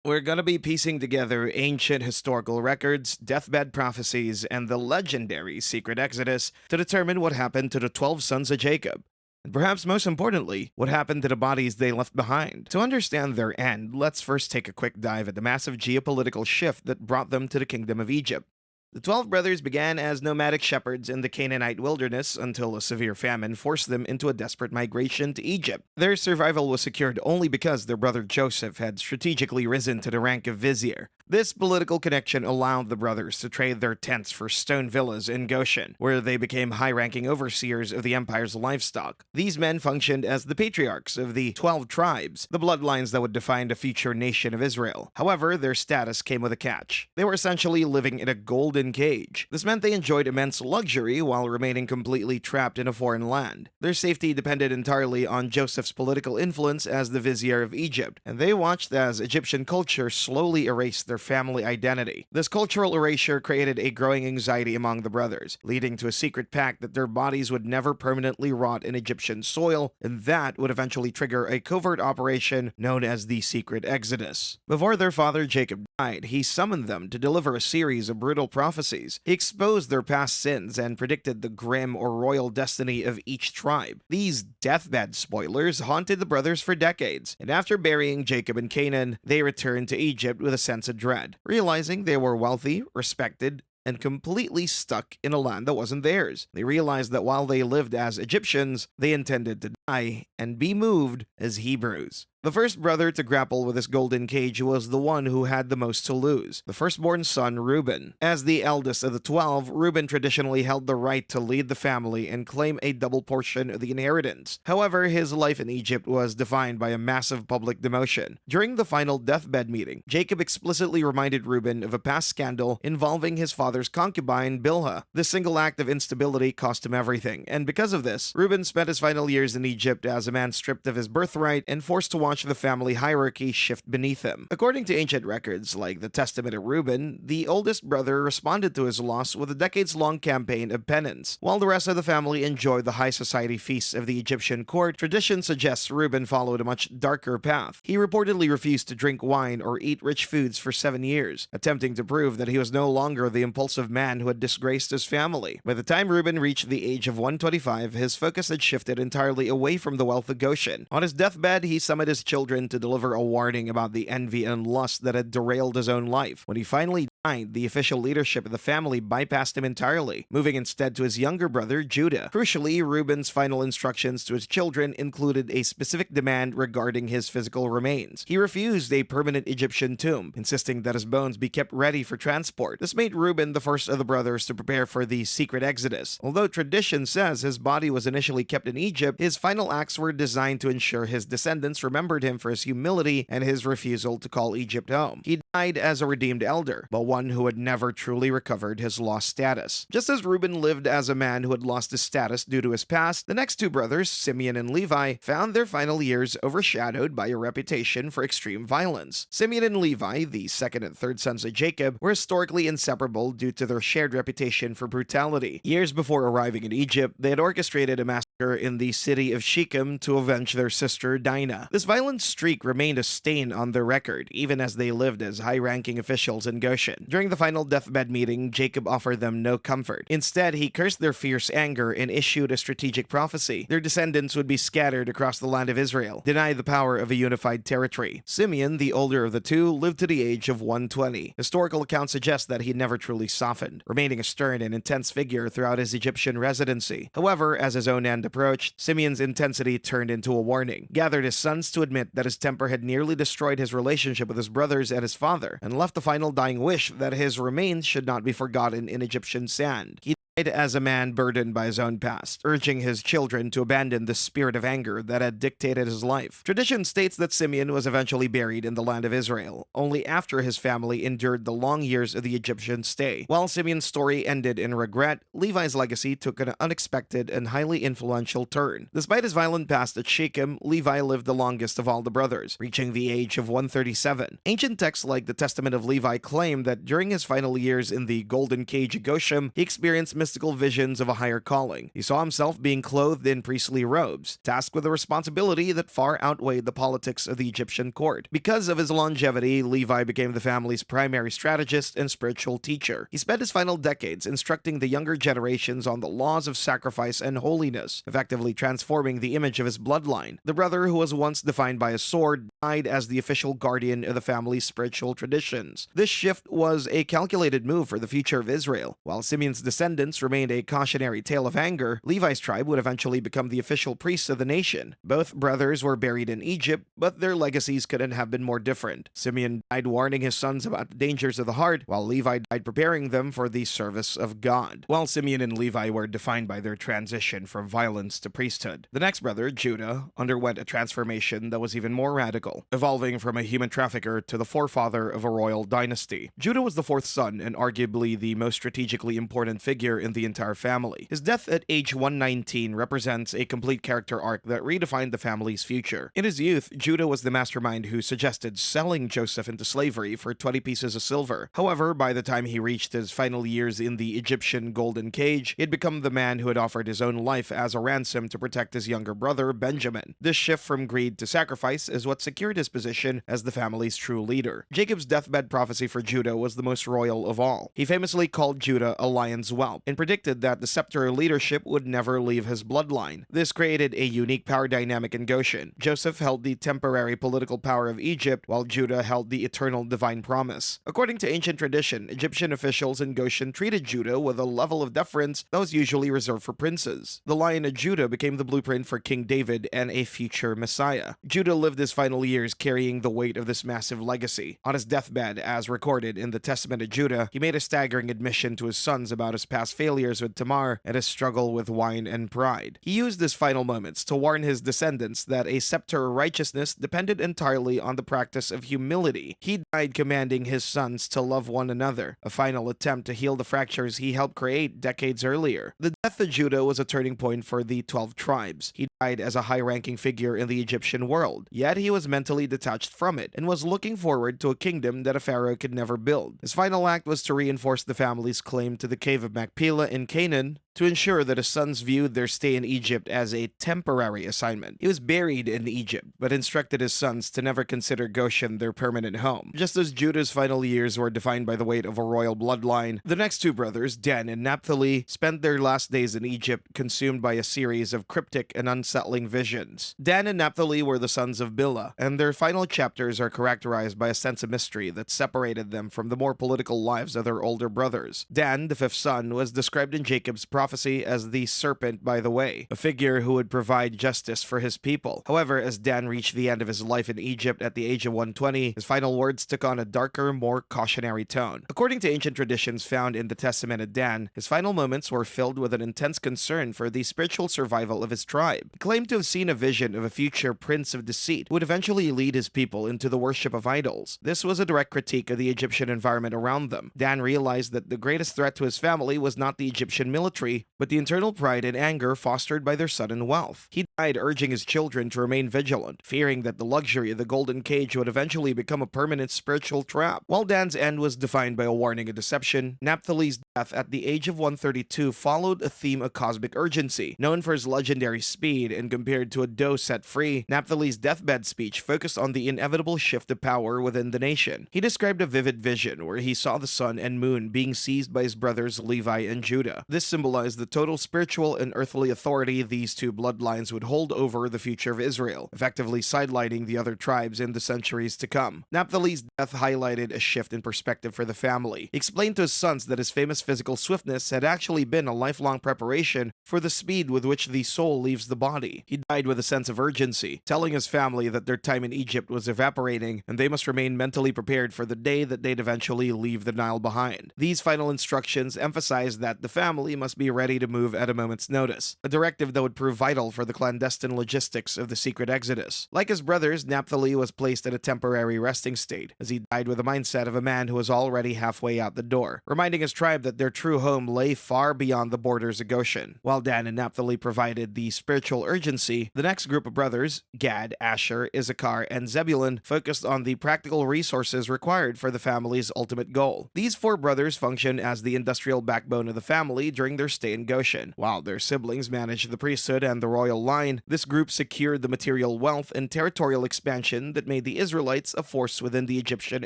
We're going to be piecing together ancient historical records, deathbed prophecies, and the legendary secret Exodus to determine what happened to the 12 sons of Jacob. And perhaps most importantly, what happened to the bodies they left behind. To understand their end, let's first take a quick dive at the massive geopolitical shift that brought them to the kingdom of Egypt. The 12 brothers began as nomadic shepherds in the Canaanite wilderness until a severe famine forced them into a desperate migration to Egypt. Their survival was secured only because their brother Joseph had strategically risen to the rank of vizier. This political connection allowed the brothers to trade their tents for stone villas in Goshen, where they became high-ranking overseers of the empire's livestock. These men functioned as the patriarchs of the 12 tribes, the bloodlines that would define the future nation of Israel. However, their status came with a catch. They were essentially living in a golden cage. This meant they enjoyed immense luxury while remaining completely trapped in a foreign land. Their safety depended entirely on Joseph's political influence as the vizier of Egypt, and they watched as Egyptian culture slowly erased their family identity. This cultural erasure created a growing anxiety among the brothers, leading to a secret pact that their bodies would never permanently rot in Egyptian soil, and that would eventually trigger a covert operation known as the Secret Exodus. Before their father Jacob died, he summoned them to deliver a series of brutal prophecies. He exposed their past sins and predicted the grim or royal destiny of each tribe. These deathbed spoilers haunted the brothers for decades, and after burying Jacob in Canaan, they returned to Egypt with a sense of dread, realizing they were wealthy, respected, and completely stuck in a land that wasn't theirs. They realized that while they lived as Egyptians, they intended to die and be moved as Hebrews. The first brother to grapple with this golden cage was the one who had the most to lose, the firstborn son, Reuben. As the eldest of the 12, Reuben traditionally held the right to lead the family and claim a double portion of the inheritance. However, his life in Egypt was defined by a massive public demotion. During the final deathbed meeting, Jacob explicitly reminded Reuben of a past scandal involving his father's concubine, Bilhah. This single act of instability cost him everything, and because of this, Reuben spent his final years in Egypt as a man stripped of his birthright and forced to watch the family hierarchy shift beneath him. According to ancient records like the Testament of Reuben, the oldest brother responded to his loss with a decades-long campaign of penance. While the rest of the family enjoyed the high society feasts of the Egyptian court, tradition suggests Reuben followed a much darker path. He reportedly refused to drink wine or eat rich foods for 7 years, attempting to prove that he was no longer the impulsive man who had disgraced his family. By the time Reuben reached the age of 125, his focus had shifted entirely away from the wealth of Goshen. On his deathbed, he summoned his children to deliver a warning about the envy and lust that had derailed his own life. When he finally died, the official leadership of the family bypassed him entirely, moving instead to his younger brother, Judah. Crucially, Reuben's final instructions to his children included a specific demand regarding his physical remains. He refused a permanent Egyptian tomb, insisting that his bones be kept ready for transport. This made Reuben the first of the brothers to prepare for the secret exodus. Although tradition says his body was initially kept in Egypt, his final acts were designed to ensure his descendants remembered him for his humility and his refusal to call Egypt home. He died as a redeemed elder, but one who had never truly recovered his lost status. Just as Reuben lived as a man who had lost his status due to his past, the next two brothers, Simeon and Levi, found their final years overshadowed by a reputation for extreme violence. Simeon and Levi, the second and third sons of Jacob, were historically inseparable due to their shared reputation for brutality. Years before arriving in Egypt, they had orchestrated a massacre in the city of Shechem to avenge their sister Dinah. This violent streak remained a stain on their record, even as they lived as high-ranking officials in Goshen. During the final deathbed meeting, Jacob offered them no comfort. Instead, he cursed their fierce anger and issued a strategic prophecy. Their descendants would be scattered across the land of Israel, deny the power of a unified territory. Simeon, the older of the two, lived to the age of 120. Historical accounts suggest that he never truly softened, remaining a stern and intense figure throughout his Egyptian residency. However, as his own end approached, Simeon's intensity turned into a warning, gathered his sons to admit that his temper had nearly destroyed his relationship with his brothers and his father, and left the final dying wish that his remains should not be forgotten in Egyptian sand. He died as a man burdened by his own past, urging his children to abandon the spirit of anger that had dictated his life. Tradition states that Simeon was eventually buried in the land of Israel, only after his family endured the long years of the Egyptian stay. While Simeon's story ended in regret, Levi's legacy took an unexpected and highly influential turn. Despite his violent past at Shechem, Levi lived the longest of all the brothers, reaching the age of 137. Ancient texts like the Testament of Levi claim that during his final years in the Golden Cage of Goshen, he experienced mystical visions of a higher calling. He saw himself being clothed in priestly robes, tasked with a responsibility that far outweighed the politics of the Egyptian court. Because of his longevity, Levi became the family's primary strategist and spiritual teacher. He spent his final decades instructing the younger generations on the laws of sacrifice and holiness, effectively transforming the image of his bloodline. The brother, who was once defined by a sword, died as the official guardian of the family's spiritual traditions. This shift was a calculated move for the future of Israel. While Simeon's descendants remained a cautionary tale of anger, Levi's tribe would eventually become the official priests of the nation. Both brothers were buried in Egypt, but their legacies couldn't have been more different. Simeon died warning his sons about the dangers of the heart, while Levi died preparing them for the service of God. While Simeon and Levi were defined by their transition from violence to priesthood, the next brother, Judah, underwent a transformation that was even more radical, evolving from a human trafficker to the forefather of a royal dynasty. Judah was the fourth son and arguably the most strategically important figure in the entire family. His death at age 119 represents a complete character arc that redefined the family's future. In his youth, Judah was the mastermind who suggested selling Joseph into slavery for 20 pieces of silver. However, by the time he reached his final years in the Egyptian golden cage, he had become the man who had offered his own life as a ransom to protect his younger brother, Benjamin. This shift from greed to sacrifice is what secured his position as the family's true leader. Jacob's deathbed prophecy for Judah was the most royal of all. He famously called Judah a lion's whelp and predicted that the scepter of leadership would never leave his bloodline. This created a unique power dynamic in Goshen. Joseph held the temporary political power of Egypt, while Judah held the eternal divine promise. According to ancient tradition, Egyptian officials in Goshen treated Judah with a level of deference that was usually reserved for princes. The Lion of Judah became the blueprint for King David and a future Messiah. Judah lived his final years carrying the weight of this massive legacy. On his deathbed, as recorded in the Testament of Judah, he made a staggering admission to his sons about his past failures with Tamar and his struggle with wine and pride. He used his final moments to warn his descendants that a scepter of righteousness depended entirely on the practice of humility. He died commanding his sons to love one another, a final attempt to heal the fractures he helped create decades earlier. The death of Judah was a turning point for the 12 tribes. He died as a high-ranking figure in the Egyptian world, yet he was mentally detached from it and was looking forward to a kingdom that a pharaoh could never build. His final act was to reinforce the family's claim to the cave of Machpelah in Canaan, to ensure that his sons viewed their stay in Egypt as a temporary assignment. He was buried in Egypt, but instructed his sons to never consider Goshen their permanent home. Just as Judah's final years were defined by the weight of a royal bloodline, the next two brothers, Dan and Naphtali, spent their last days in Egypt consumed by a series of cryptic and unsettling visions. Dan and Naphtali were the sons of Bilhah, and their final chapters are characterized by a sense of mystery that separated them from the more political lives of their older brothers. Dan, the fifth son, was described in Jacob's prophecy as the serpent by the way, a figure who would provide justice for his people. However, as Dan reached the end of his life in Egypt at the age of 120, his final words took on a darker, more cautionary tone. According to ancient traditions found in the Testament of Dan, his final moments were filled with an intense concern for the spiritual survival of his tribe. He claimed to have seen a vision of a future prince of deceit who would eventually lead his people into the worship of idols. This was a direct critique of the Egyptian environment around them. Dan realized that the greatest threat to his family was not the Egyptian military, but the internal pride and anger fostered by their sudden wealth. He died urging his children to remain vigilant, fearing that the luxury of the golden cage would eventually become a permanent spiritual trap. While Dan's end was defined by a warning of deception, Naphtali's death at the age of 132 followed a theme of cosmic urgency. Known for his legendary speed and compared to a doe set free, Naphtali's deathbed speech focused on the inevitable shift of power within the nation. He described a vivid vision where he saw the sun and moon being seized by his brothers Levi and Judah. This symbolized the total spiritual and earthly authority these two bloodlines would hold over the future of Israel, effectively sidelining the other tribes in the centuries to come. Naphtali's death highlighted a shift in perspective for the family. He explained to his sons that his famous physical swiftness had actually been a lifelong preparation for the speed with which the soul leaves the body. He died with a sense of urgency, telling his family that their time in Egypt was evaporating and they must remain mentally prepared for the day that they'd eventually leave the Nile behind. These final instructions emphasized that the family must be ready to move at a moment's notice, a directive that would prove vital for the clandestine logistics of the secret exodus. Like his brothers, Naphtali was placed in a temporary resting state, as he died with the mindset of a man who was already halfway out the door, reminding his tribe that their true home lay far beyond the borders of Goshen. While Dan and Naphtali provided the spiritual urgency, the next group of brothers, Gad, Asher, Issachar, and Zebulun, focused on the practical resources required for the family's ultimate goal. These four brothers functioned as the industrial backbone of the family during their stay in Goshen. While their siblings managed the priesthood and the royal line, this group secured the material wealth and territorial expansion that made the Israelites a force within the Egyptian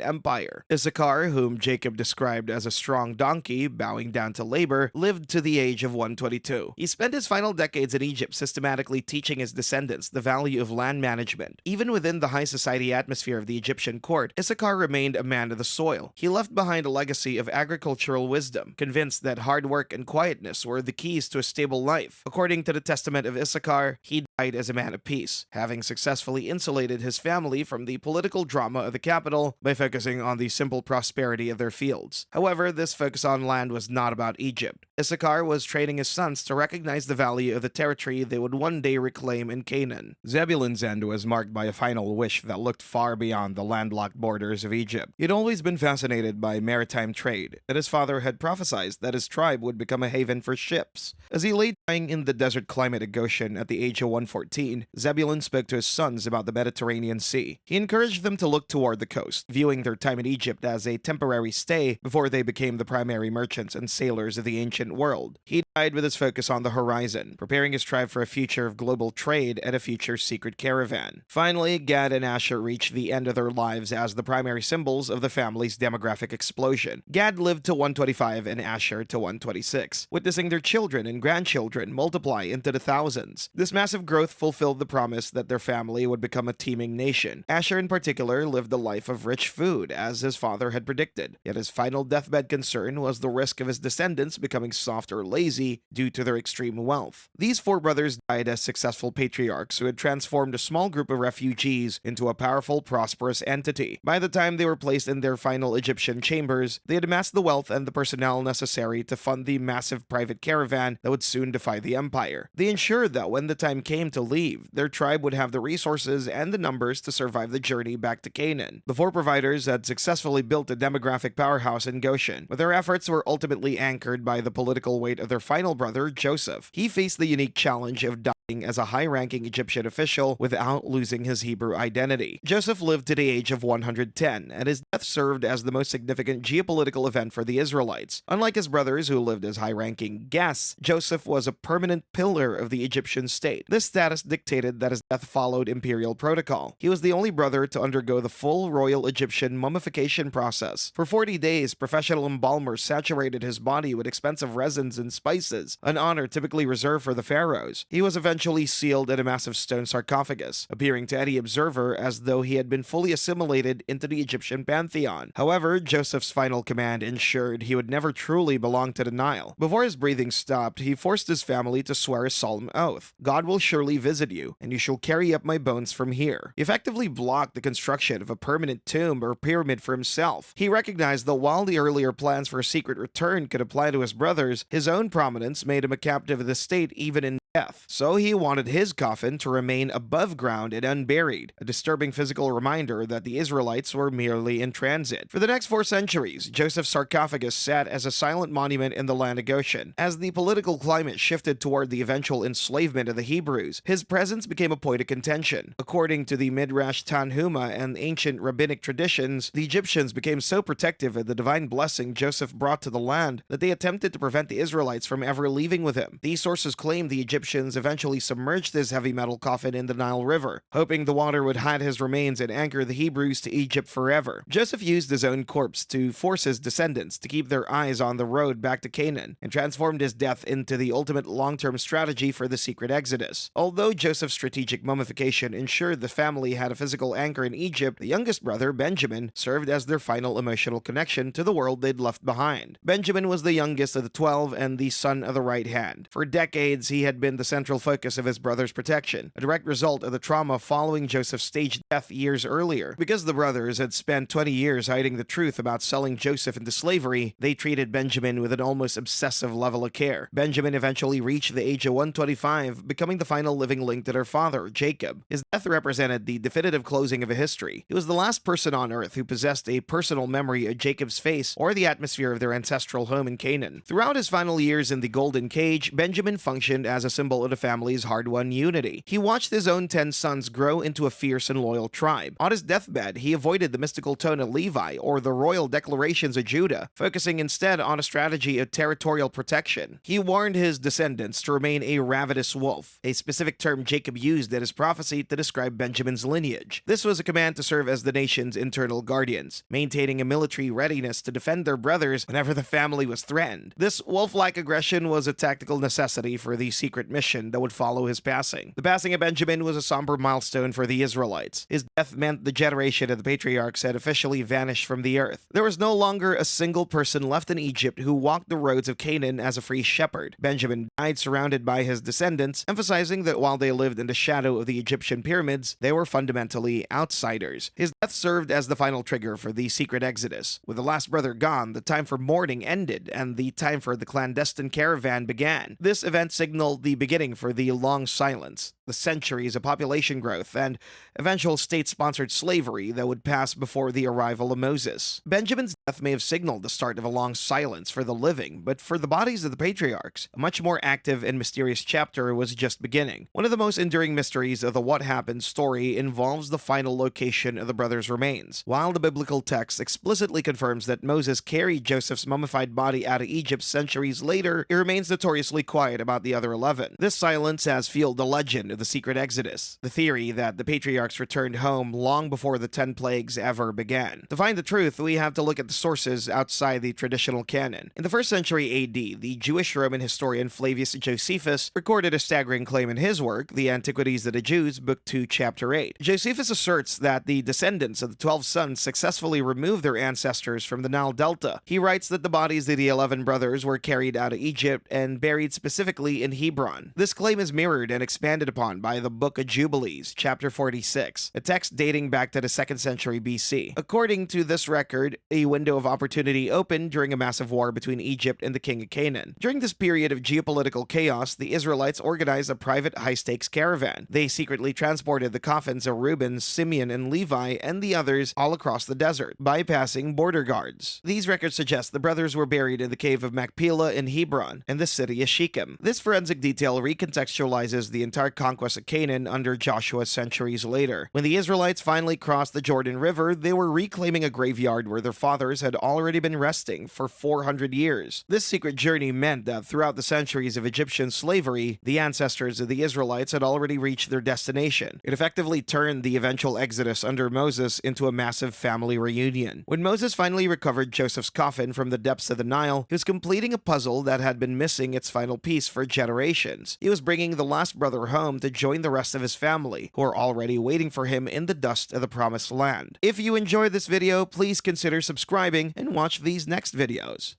empire. Issachar, whom Jacob described as a strong donkey bowing down to labor, lived to the age of 122. He spent his final decades in Egypt systematically teaching his descendants the value of land management. Even within the high society atmosphere of the Egyptian court, Issachar remained a man of the soil. He left behind a legacy of agricultural wisdom, convinced that hard work and quietness were the keys to a stable life. According to the testament of Issachar, he died as a man of peace, having successfully insulated his family from the political drama of the capital by focusing on the simple prosperity of their fields. However, this focus on land was not about Egypt. Issachar was training his sons to recognize the value of the territory they would one day reclaim in Canaan. Zebulun's end was marked by a final wish that looked far beyond the landlocked borders of Egypt. He'd always been fascinated by maritime trade, and his father had prophesied that his tribe would become a haven for ships. As he lay dying in the desert climate of Goshen at the age of 114, Zebulun spoke to his sons about the Mediterranean Sea. He encouraged them to look toward the coast, viewing their time in Egypt as a temporary stay before they became the primary merchants and sailors of the ancient world. He died with his focus on the horizon, preparing his tribe for a future of global trade and a future secret caravan. Finally, Gad and Asher reached the end of their lives as the primary symbols of the family's demographic explosion. Gad lived to 125 and Asher to 126, witnessing their children and grandchildren multiply into the thousands. This massive growth fulfilled the promise that their family would become a teeming nation. Asher in particular lived a life of rich food, as his father had predicted, yet his final deathbed concern was the risk of his descendants becoming soft or lazy due to their extreme wealth. These four brothers died as successful patriarchs who had transformed a small group of refugees into a powerful, prosperous entity. By the time they were placed in their final Egyptian chambers, they had amassed the wealth and the personnel necessary to fund the massive private caravan that would soon defy the empire. They ensured that when the time came to leave, their tribe would have the resources and the numbers to survive the journey back to Canaan. The four providers had successfully built a demographic powerhouse in Goshen, but their efforts were ultimately anchored by the political weight of their final brother, Joseph. He faced the unique challenge of dying as a high-ranking Egyptian official without losing his Hebrew identity. Joseph lived to the age of 110, and his death served as the most significant geopolitical event for the Israelites. Unlike his brothers, who lived as high-ranking guests, Joseph was a permanent pillar of the Egyptian state. This status dictated that his death followed imperial protocol. He was the only brother to undergo the full royal Egyptian mummification process. For 40 days, professional embalmers saturated his body with expensive resins and spices, an honor typically reserved for the pharaohs. He was eventually sealed in a massive stone sarcophagus, appearing to any observer as though he had been fully assimilated into the Egyptian pantheon. However, Joseph's final command ensured he would never truly belong to the Nile. Before his breathing stopped, he forced his family to swear a solemn oath. God will surely visit you, and you shall carry up my bones from here. He effectively blocked the construction of a permanent tomb or pyramid for himself. He recognized that while the earlier plans for a secret return could apply to his brothers, his own prominence made him a captive of the state even in death. So he wanted his coffin to remain above ground and unburied, a disturbing physical reminder that the Israelites were merely in transit. For the next 4 centuries, Joseph's sarcophagus sat as a silent monument in the land of Goshen. As the political climate shifted toward the eventual enslavement of the Hebrews, his presence became a point of contention. According to the Midrash Tanhuma and ancient rabbinic traditions, the Egyptians became so protective of the divine blessing Joseph brought to the land that they attempted to prevent the Israelites from ever leaving with him. These sources claim the Egyptians eventually submerged his heavy metal coffin in the Nile River, hoping the water would hide his remains and anchor the Hebrews to Egypt forever. Joseph used his own corpse to force his descendants to keep their eyes on the road back to Canaan, and transformed his death into the ultimate long-term strategy for the secret exodus. Although Joseph's strategic mummification ensured the family had a physical anchor in Egypt, the youngest brother, Benjamin, served as their final emotional connection to the world they'd left behind. Benjamin was the youngest of the 12 and the son of the right hand. For decades, he had been the central focus of his brother's protection, a direct result of the trauma following Joseph's staged death years earlier. Because the brothers had spent 20 years hiding the truth about selling Joseph into slavery, they treated Benjamin with an almost obsessive level of care. Benjamin eventually reached the age of 125, becoming the final living link to their father, Jacob. His death represented the definitive closing of a history. He was the last person on earth who possessed a personal memory of Jacob's face or the atmosphere of their ancestral home in Canaan. Throughout his final years in the Golden Cage, Benjamin functioned as a symbol of the family's hard-won unity. He watched his own 10 sons grow into a fierce and loyal tribe. On his deathbed, he avoided the mystical tone of Levi or the royal declarations of Judah, focusing instead on a strategy of territorial protection. He warned his descendants to remain a ravenous wolf, a specific term Jacob used in his prophecy to describe Benjamin's lineage. This was a command to serve as the nation's internal guardians, maintaining a military readiness to defend their brothers whenever the family was threatened. This wolf-like aggression was a tactical necessity for the secret mission that would follow his passing. The passing of Benjamin was a somber milestone for the Israelites. His death meant the generation of the patriarchs had officially vanished from the earth. There was no longer a single person left in Egypt who walked the roads of Canaan as a free shepherd. Benjamin died surrounded by his descendants, emphasizing that while they lived in the shadow of the Egyptian pyramids, they were fundamentally outsiders. His death served as the final trigger for the secret exodus. With the last brother gone, the time for mourning ended, and the time for the clandestine caravan began. This event signaled the beginning for the long silence, the centuries of population growth, and eventual state-sponsored slavery that would pass before the arrival of Moses. Benjamin's death may have signaled the start of a long silence for the living, but for the bodies of the patriarchs, a much more active and mysterious chapter was just beginning. One of the most enduring mysteries of the What Happened story involves the final location of the brothers' remains. While the biblical text explicitly confirms that Moses carried Joseph's mummified body out of Egypt centuries later, it remains notoriously quiet about the other 11. This silence has fueled the legend of the secret exodus, the theory that the patriarchs returned home long before the 10 plagues ever began. To find the truth, we have to look at the sources outside the traditional canon. In the 1st century AD, the Jewish Roman historian Flavius Josephus recorded a staggering claim in his work, The Antiquities of the Jews, Book 2, Chapter 8. Josephus asserts that the descendants of the 12 sons successfully removed their ancestors from the Nile Delta. He writes that the bodies of the 11 brothers were carried out of Egypt and buried specifically in Hebron. This claim is mirrored and expanded upon by the Book of Jubilees, chapter 46, a text dating back to the 2nd century BC. According to this record, a window of opportunity opened during a massive war between Egypt and the king of Canaan. During this period of geopolitical chaos, the Israelites organized a private high-stakes caravan. They secretly transported the coffins of Reuben, Simeon, and Levi, and the others all across the desert, bypassing border guards. These records suggest the brothers were buried in the cave of Machpelah in Hebron, and the city of Shechem. This forensic detail recontextualizes the entire conquest of Canaan under Joshua centuries later. When the Israelites finally crossed the Jordan River, they were reclaiming a graveyard where their fathers had already been resting for 400 years. This secret journey meant that throughout the centuries of Egyptian slavery, the ancestors of the Israelites had already reached their destination. It effectively turned the eventual exodus under Moses into a massive family reunion. When Moses finally recovered Joseph's coffin from the depths of the Nile, he was completing a puzzle that had been missing its final piece for generations. He was bringing the last brother home to join the rest of his family, who are already waiting for him in the dust of the promised land. If you enjoyed this video, please consider subscribing and watch these next videos.